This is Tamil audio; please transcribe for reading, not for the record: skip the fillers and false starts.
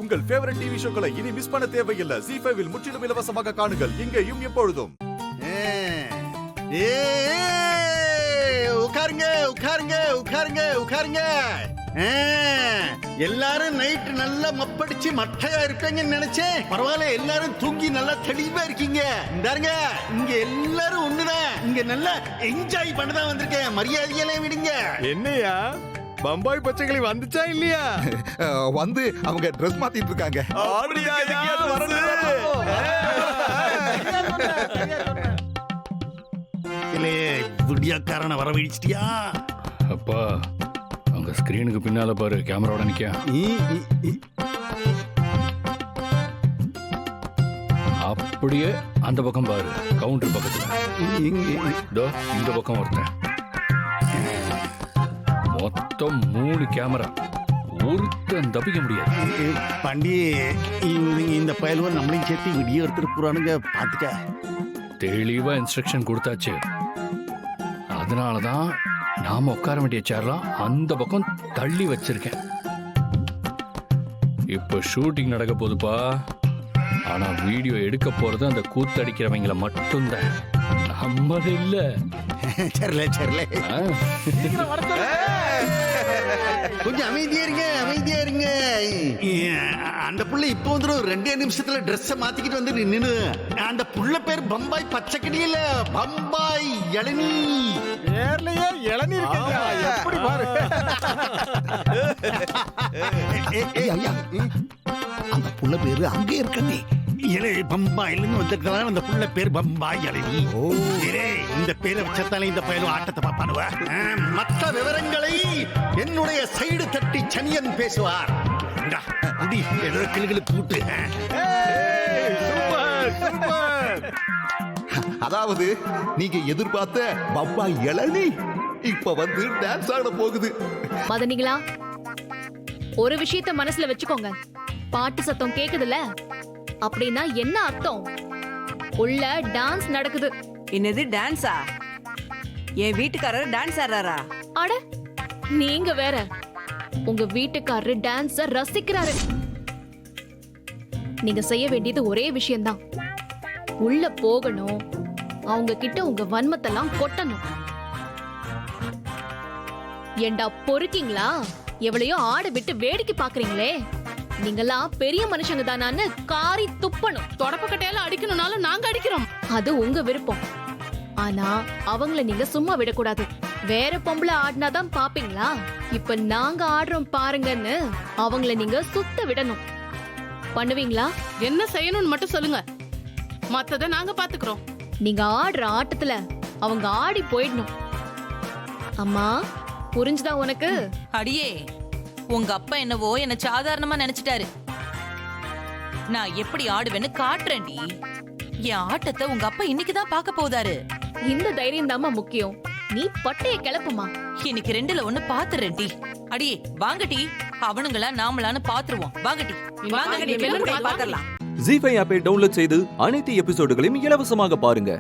உங்கள் ஃபேவரட் டிவி ஷோக்களை இனி மிஸ் பண்ண தேவையில்லை. ZEE5 இல் முற்றிலும் இலவசமாக காணுங்கள். இங்கேயும் எப்பொழுதும். உட்காருங்க உட்காருங்க உட்காருங்க உட்காருங்க. எல்லாரும் நைட் நல்லா மப்படிச்சு மட்டையா இருப்பீங்கன்னு நினைச்சேன். பரவாயில்ல, எல்லாரும் தூங்கி நல்லா தெளிவா இருக்கீங்க. இந்தாருங்க, இங்க எல்லாரும் ஒண்ணுதான். இங்க நல்லா என்ஜாய் பண்ணதான் வந்திருக்கேன். மரியாதையெல்லாம் விடுங்க. என்னையா பம்பாய் பச்சைக்கிளி வந்துச்சா இல்லையா? வந்து அவங்க ட்ரெஸ் மாத்திட்டு இருக்காங்க. விடியாக்காரனை வரவழிச்சிட்டியா? அப்பா அங்க ஸ்கிரீனுக்கு பின்னால பாரு, கேமராவோட நிக்க. அப்படியே அந்த பக்கம் பாரு, கவுண்டர் பக்கத்துல. இந்த பக்கம் ஒருத்தன். மொத்தம் 3 கேமரா. ஒருத்தன் தப்பிக்க முடியாது. பாண்டி, இந்த பயல்வன் நம்மளையும் சேர்த்து விடிய ஒருத்தர் போறானுங்க, பாத்துக்க. தெளிவா இன்ஸ்ட்ரக்ஷன் கொடுத்தாச்சு. அதனாலதான் நாம உட்கார வேண்டிய சேர்லாம் அந்த பக்கம் தள்ளி வச்சிருக்கேன். இப்ப ஷூட்டிங் நடக்க போகுதுப்பா. ஆனா வீடியோ எடுக்க போறது அந்த கூத்தடிக்கிறவங்கள மட்டும்தான், நம்மள இல்ல. கொஞ்சம் அமைதியா இருங்க, அமைதியா இருங்க. அந்த புள்ள இப்ப வந்துடும். 2 நிமிஷத்துல ட்ரெஸ் மாத்திக்கிட்டு வந்து நின்னு. அந்த புள்ள பேர் பம்பாய் பச்சைக்கடி இல்ல, பம்பாய் இளநீ. நேர்லயே இளநீ இருக்குங்க. எப்படி பாரு. அந்த புள்ள பேரு அங்க இருக்கே. பம்பாயிலிருந்து வந்திருக்கலாம். அந்த புள்ள பேர் பம்பாய் இளநீ. இந்த பேரை வச்சத்தாலே இந்த பயலும் ஆட்டத்தை பாப்பானுவ. மற்ற விவரங்களை என்னுடைய சைடு தட்டி சனியன் பேசுவார். கூட்டு. அதாவது நீங்க எதிர்பார்த்த பம்பாய் இளநீ இப்ப வந்து டான்ஸ் ஆட போகுது. மதனிகளா, ஒரு விஷயத்த மனசுல வச்சுக்கோங்க. பாட்டு சத்தம் கேக்குதுல, அப்படின்னா என்ன அர்த்தம்? உள்ள டான்ஸ் நடக்குது. என்னது டான்ஸா? என் வீட்டுக்காரர் டான்ஸ் ஆடுறாரா? அட நீங்க வேற. உங்க வீட்டுக்காரரு டான்ஸ ரசிக்கிறாரு. நீங்க செய்ய வேண்டியது ஒரே விஷயம்தான். உள்ள போகணும், அவங்க கிட்ட உங்க வன்மத்தெல்லாம் கொட்டணும். ஏண்டா பொறுக்கீங்களா? எவ்வளையோ ஆட விட்டு வேடிக்கை பாக்குறீங்களே. நீங்கெல்லாம் பெரிய மனுஷங்க தானான்னு காரி துப்பணும். தொடப்பக்கட்டையால அடிக்கணும்னாலும் நாங்க அடிக்கிறோம். அது உங்க விருப்பம். ஆனா அவங்கள நீங்க சும்மா விடக்கூடாது. வேற பொம்பளை ஆடினாதான் பாப்பீங்களா? இப்ப நாங்க ஆடுறோம் பாருங்கன்னு அவங்கள நீங்க சுத்த விடணும். பண்ணுவீங்களா? என்ன செய்யணும்னு மட்டும் சொல்லுங்க, மத்தத நாங்க பாத்துக்கிறோம். நீங்க ஆடுற ஆட்டத்துல அவங்க ஆடி போயிடணும். அம்மா, புரிஞ்சுதா உனக்கு? அடியே, உங்க அப்பா என்னவோ என்ன சாதாரணமா நினைச்சிட்டாரு. நான் எப்படி ஆடுவேன்னு காட்டுறேன்டி. என் ஆட்டத்தை உங்க அப்பா இன்னைக்குதான் பார்க்க போதாரு. இந்த தைரியம் தாமா முக்கியம். நீ பட்டைய கிளப்புமா. இன்னைக்கு 2ல 1 பாத்துறேன்டி. அடியே வாங்கடி, அவனுங்களா நாமளான்னு பாத்துருவோம். வாங்கடி வாங்கடி, பாத்துறலாம். ZEE5 ஆப்பை டவுன்லோட் செய்து அனைத்து எபிசோடுகளையும் இலவசமாக பாருங்க.